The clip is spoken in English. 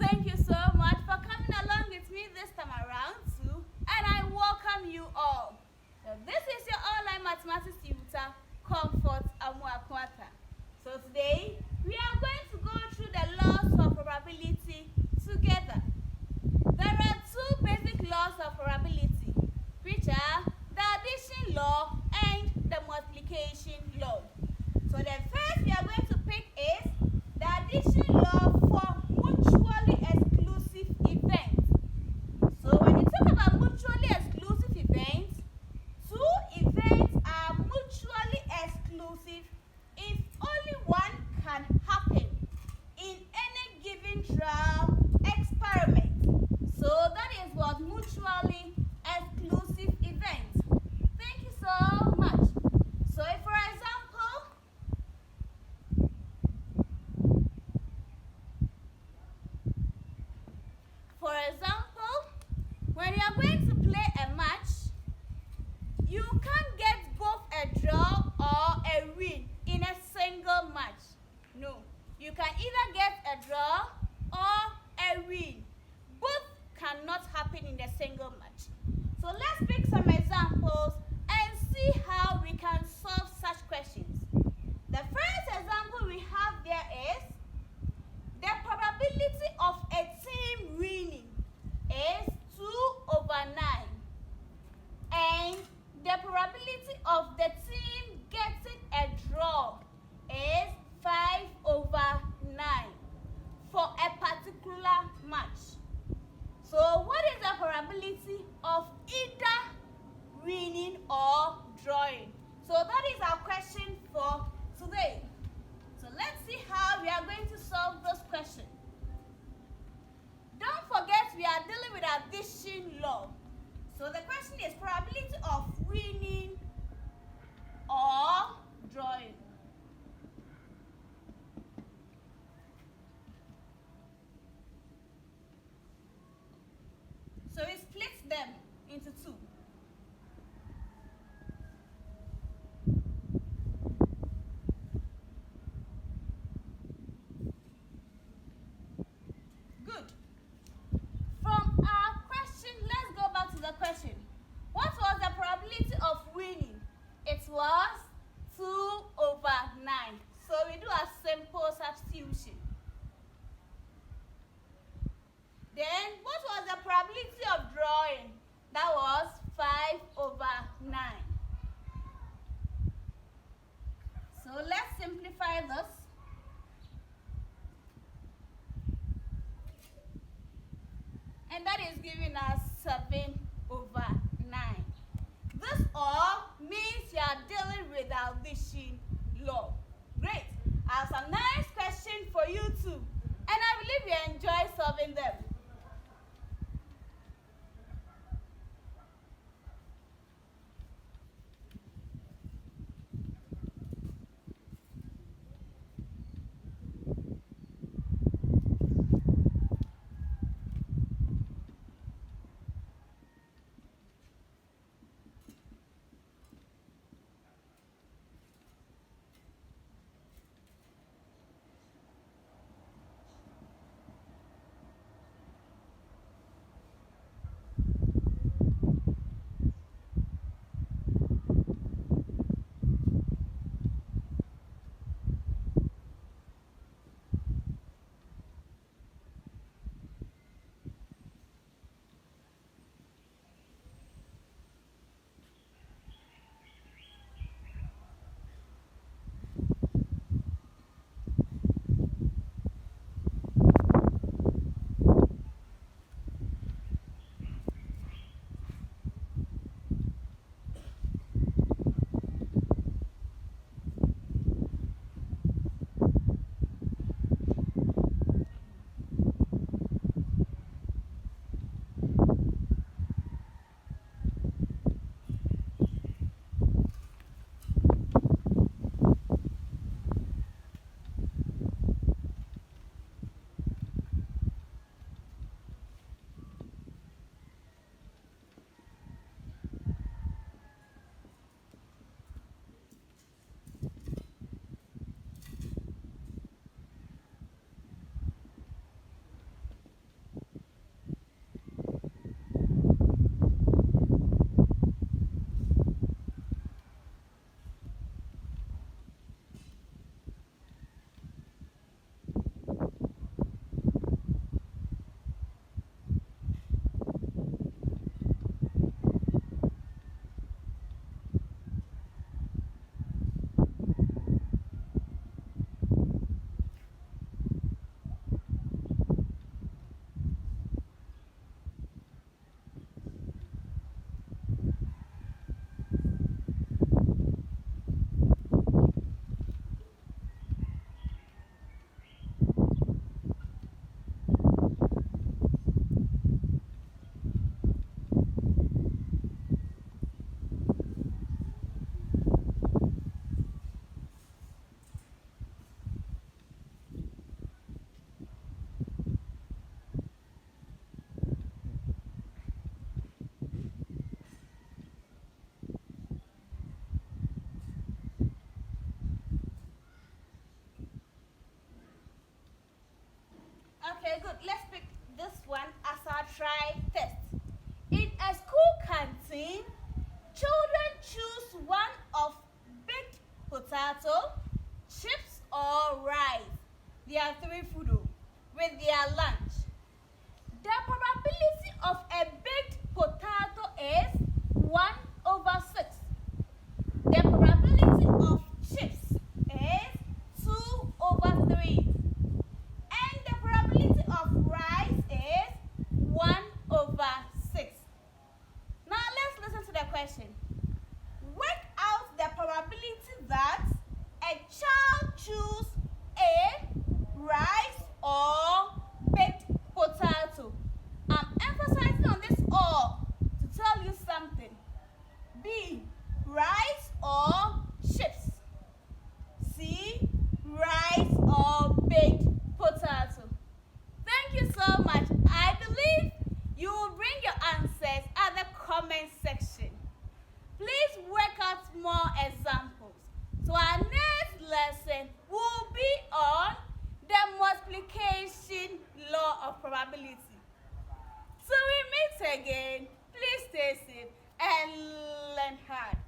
Thank you so much for coming along with me this time around too, and I welcome you all. So this is your online mathematics tutor, Comfort Amuakwata. So today, we are going to go through the laws of probability together. There are two basic laws of probability, which are the addition law and the multiplication law. So the first we are going to pick is the addition law for mutually exclusive events. So when you talk about mutually exclusive events, two events are mutually exclusive if only one can happen in any given trial experiment. So that is what mutually exclusive events. Thank you so much. So if, for example, when you are going to play a match, you can't get both a draw or a win in a single match. No, you can either get a draw or a win. Both cannot happen in a single match. So let's pick some examples and see how we can solve such questions. The first example we have there is the probability of a team winning is 2/9, and the probability of the team getting a draw is 5/9 for a particular match. So what is the probability of either winning or drawing? So that is our question for today. So let's see how we are going to solve this question. Don't forget we are dealing with addition law. So the question is probability of winning or drawing. So we split them into two. Good. From our question, let's go back to the question. What was the probability of winning? It was 2/9. So we do a simple substitution. Then what was the probability of drawing? That was 5/9. So let's simplify this. And that is giving us 7/9. This all means you are dealing with addition law. Great. I have some nice questions for you too. And I believe you enjoy solving them. very good. Let's pick this one as our try test. In a school canteen, children choose one of baked potato, chips, or rice. There are three food with their lunch. The probability of a baked potato is 1/6. The probability of chips is 2/3. And the probability of rice is 1/6. Now let's listen to the question. Work out the probability that a child choose A, rice or baked potato. I'm emphasizing on this all to tell you something. B, rice or chips. C, rice or baked potato. Thank you so much. I believe you will bring your answers at the comment section. Please work out more examples. So our next lesson will be on the multiplication law of probability. So we meet again. Please stay safe and learn hard.